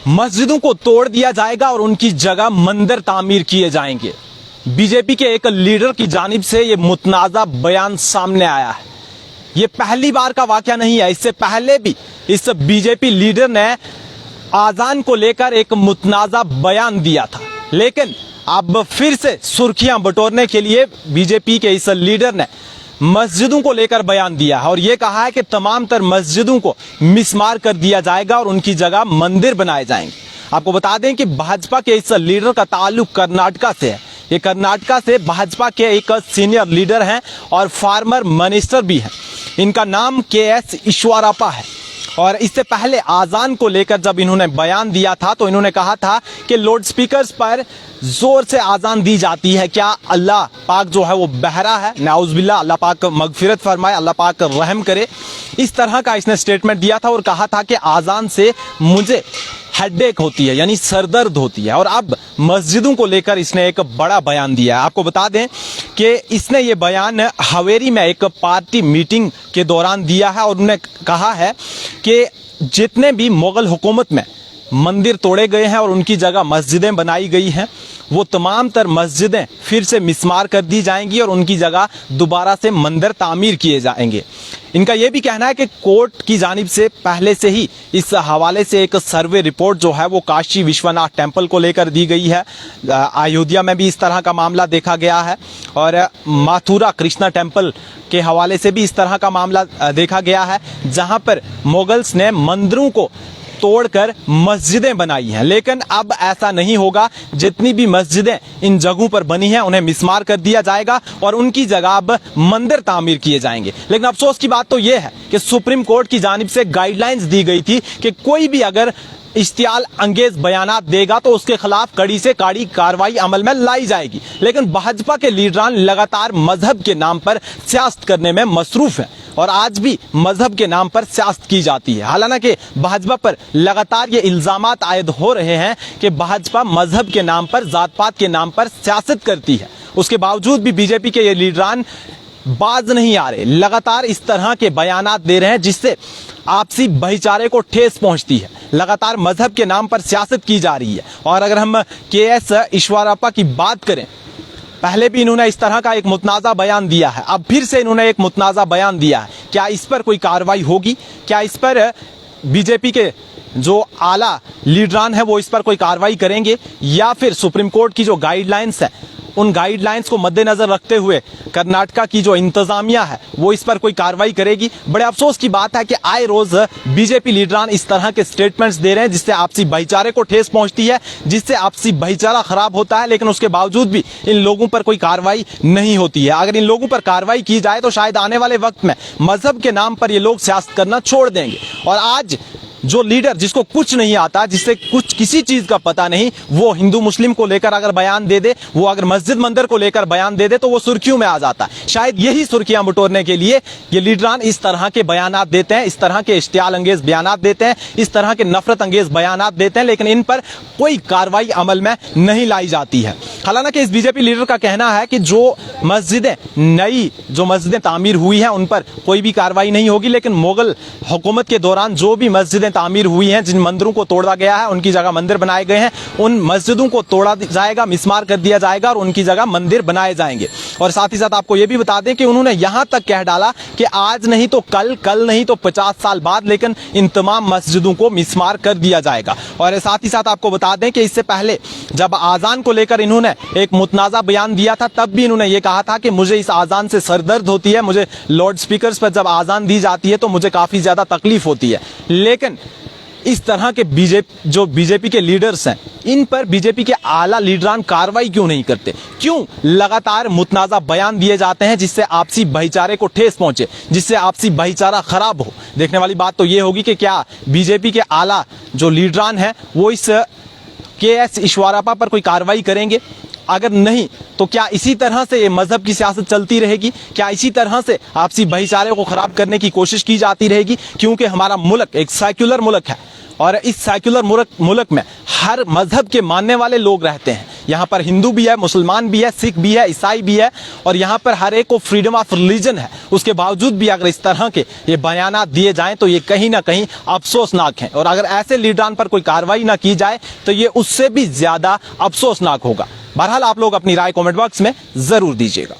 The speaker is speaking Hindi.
मस्जिदों को तोड़ दिया जाएगा और उनकी जगह मंदिर तामीर किए जाएंगे। बीजेपी के एक लीडर की जानिब से ये मुतनाज़ा बयान सामने आया है। ये पहली बार का वाकया नहीं है, इससे पहले भी इस बीजेपी लीडर ने आज़ान को लेकर एक मुतनाज़ा बयान दिया था, लेकिन अब फिर से सुर्खियां बटोरने के लिए बीजेपी के इस लीडर ने मस्जिदों को लेकर बयान दिया है और ये कहा है कि तमाम तर मस्जिदों को मिसमार कर दिया जाएगा और उनकी जगह मंदिर बनाए जाएंगे। आपको बता दें कि भाजपा के इस लीडर का ताल्लुक कर्नाटका से है। ये कर्नाटका से भाजपा के एक सीनियर लीडर हैं और फार्मर मिनिस्टर भी हैं। इनका नाम KS ईश्वरप्पा है और इससे पहले आज़ान को लेकर जब इन्होंने बयान दिया था तो इन्होंने कहा था कि लाउड स्पीकर्स पर जोर से आज़ान दी जाती है, क्या अल्लाह पाक जो है वो बहरा है? नाउज़ुबिल्लाह, अल्लाह पाक मगफिरत फरमाए, अल्लाह पाक रहम करे। इस तरह का इसने स्टेटमेंट दिया था और कहा था कि आज़ान से मुझे हेडेक होती है, यानी सरदर्द होती है। और अब मस्जिदों को लेकर इसने एक बड़ा बयान दिया है। आपको बता दें कि इसने ये बयान हवेरी में एक पार्टी मीटिंग के दौरान दिया है और उन्होंने कहा है कि जितने भी मुगल हुकूमत में मंदिर तोड़े गए हैं और उनकी जगह मस्जिदें बनाई गई हैं, वो तमाम तर मस्जिदें फिर से मिसमार कर दी जाएंगी और उनकी जगह दोबारा से मंदिर तामीर किए जाएंगे। इनका यह भी कहना है कि कोर्ट की जानिब से पहले से ही इस हवाले से एक सर्वे रिपोर्ट जो है वो काशी विश्वनाथ टेम्पल को लेकर दी गई है। अयोध्या में भी इस तरह का मामला देखा गया है और मथुरा कृष्णा टेम्पल के हवाले से भी इस तरह का मामला देखा गया है, जहां पर मुगल्स ने मंदिरों को तोड़कर मस्जिदें बनाई हैं। लेकिन अब ऐसा नहीं होगा। जितनी भी मस्जिदें इन जगहों पर बनी हैं उन्हें मिसमार कर दिया जाएगा और उनकी जगह अब मंदिर तामीर किए जाएंगे। लेकिन अफसोस की बात तो यह है कि सुप्रीम कोर्ट की जानिब से गाइडलाइंस दी गई थी कि कोई भी अगर इश्तियाल अंगेज बयानात देगा तो उसके खिलाफ कड़ी से कड़ी कार्रवाई अमल में लाई जाएगी। लेकिन भाजपा के लीडरान लगातार मजहब के नाम पर सियासत करने में मसरूफ है और आज भी मजहब के नाम पर सियासत की जाती है। हालांकि भाजपा पर लगातार ये इल्जामात आयद हो रहे हैं कि भाजपा मजहब के नाम पर, जात पात के नाम पर सियासत करती है। उसके बावजूद भी बीजेपी के ये लीडरान बाज नहीं आ रहे, लगातार इस तरह के बयानात दे रहे हैं जिससे आपसी भाईचारे को ठेस पहुंचती है। लगातार मजहब के नाम पर सियासत की जा रही है। और अगर हम KS ईश्वरप्पा की बात करें, पहले भी इन्होंने इस तरह का एक मुतनाज़ा बयान दिया है, अब फिर से इन्होंने एक मुतनाज़ा बयान दिया है। क्या इस पर कोई कार्रवाई होगी? क्या इस पर बीजेपी के जो आला लीडरान है वो इस पर कोई कार्रवाई करेंगे या फिर सुप्रीम कोर्ट की जो गाइडलाइंस है उन गाइडलाइंस को मद्देनजर रखते हुए कर्नाटका की जो इंतजामिया है वो इस पर कोई कार्रवाई करेगी? बड़े अफसोस की बात है कि आए रोज बीजेपी लीडरान इस तरह के स्टेटमेंट्स दे रहे हैं जिससे आपसी भाईचारे को ठेस पहुंचती है, जिससे आपसी भाईचारा खराब होता है, लेकिन उसके बावजूद भी इन लोगों पर कोई कार्रवाई नहीं होती है। अगर इन लोगों पर कार्रवाई की जाए तो शायद आने वाले वक्त में मजहब के नाम पर ये लोग सियासत करना छोड़ देंगे। और आज जो लीडर जिसको कुछ नहीं आता, जिससे कुछ किसी चीज का पता नहीं, वो हिंदू मुस्लिम को लेकर अगर बयान दे दे, वो अगर मस्जिद मंदिर को लेकर बयान दे दे तो वो सुर्खियों में आ जाता है। शायद यही सुर्खियां बटोरने के लिए ये लीडरान इस तरह के बयानात देते हैं, इस तरह के इश्तियाल अंगेज बयानात देते हैं, इस तरह के नफरत अंगेज बयानात देते हैं, लेकिन इन पर कोई कार्रवाई अमल में नहीं लाई जाती है। हालांकि इस बीजेपी लीडर का कहना है कि जो मस्जिदें नई जो मस्जिदें तामीर हुई हैं उन पर कोई भी कार्रवाई नहीं होगी, लेकिन मुगल हुकूमत के दौरान जो भी मस्जिदें तामीर हुई हैं, जिन मंदिरों को तोड़ा गया है, उनकी जगह मंदिर बनाए गए हैं, उन मस्जिदों को तोड़ा जाएगा, मिसमार कर दिया जाएगा और उनकी जगह मंदिर बनाए जाएंगे। और साथ ही साथ आपको यह भी बता दें कि उन्होंने यहां तक कह डाला कि आज नहीं तो कल, कल नहीं तो 50 साल बाद, लेकिन इन तमाम मस्जिदों को मिसमार कर दिया जाएगा। और साथ ही साथ आपको बता दें कि इससे पहले जब आजान को लेकर इन्होंने एक मुतनाज़ा बयान दिया था, तब भी इन्होंने ये कहा था कि मुझे इस आजान से सरदर्द होती है, मुझे लाउड स्पीकर्स पर जब आजान दी जाती है तो मुझे काफी ज्यादा तकलीफ होती है। लेकिन इस तरह के जो बीजेपी के लीडर्स हैं, इन पर बीजेपी के आला लीडरान कार्रवाई क्यों नहीं करते? क्यों लगातार मुतनाज़ा बयान दिए जाते हैं जिससे आपसी भाईचारे को ठेस पहुंचे, जिससे आपसी भाईचारा खराब हो? देखने वाली बात तो ये होगी कि क्या बीजेपी के आला जो लीडरान हैं वो इस KS ईश्वरप्पा पर कोई कार्रवाई करेंगे? अगर नहीं तो क्या इसी तरह से ये मजहब की सियासत चलती रहेगी? क्या इसी तरह से आपसी भाईचारे को खराब करने की कोशिश की जाती रहेगी? क्योंकि हमारा मुल्क एक सेक्युलर मुल्क है और इस सेक्युलर मुल्क में हर मजहब के मानने वाले लोग रहते हैं। यहाँ पर हिंदू भी है, मुसलमान भी है, सिख भी है, ईसाई भी है और यहाँ पर हर एक को फ्रीडम ऑफ रिलीजन है। उसके बावजूद भी अगर इस तरह के ये बयानात दिए जाएं तो ये कहीं ना कहीं अफसोसनाक है और अगर ऐसे लीडरान पर कोई कार्रवाई ना की जाए तो ये उससे भी ज्यादा अफसोसनाक होगा। बहरहाल आप लोग अपनी राय कमेंट बॉक्स में जरूर दीजिएगा।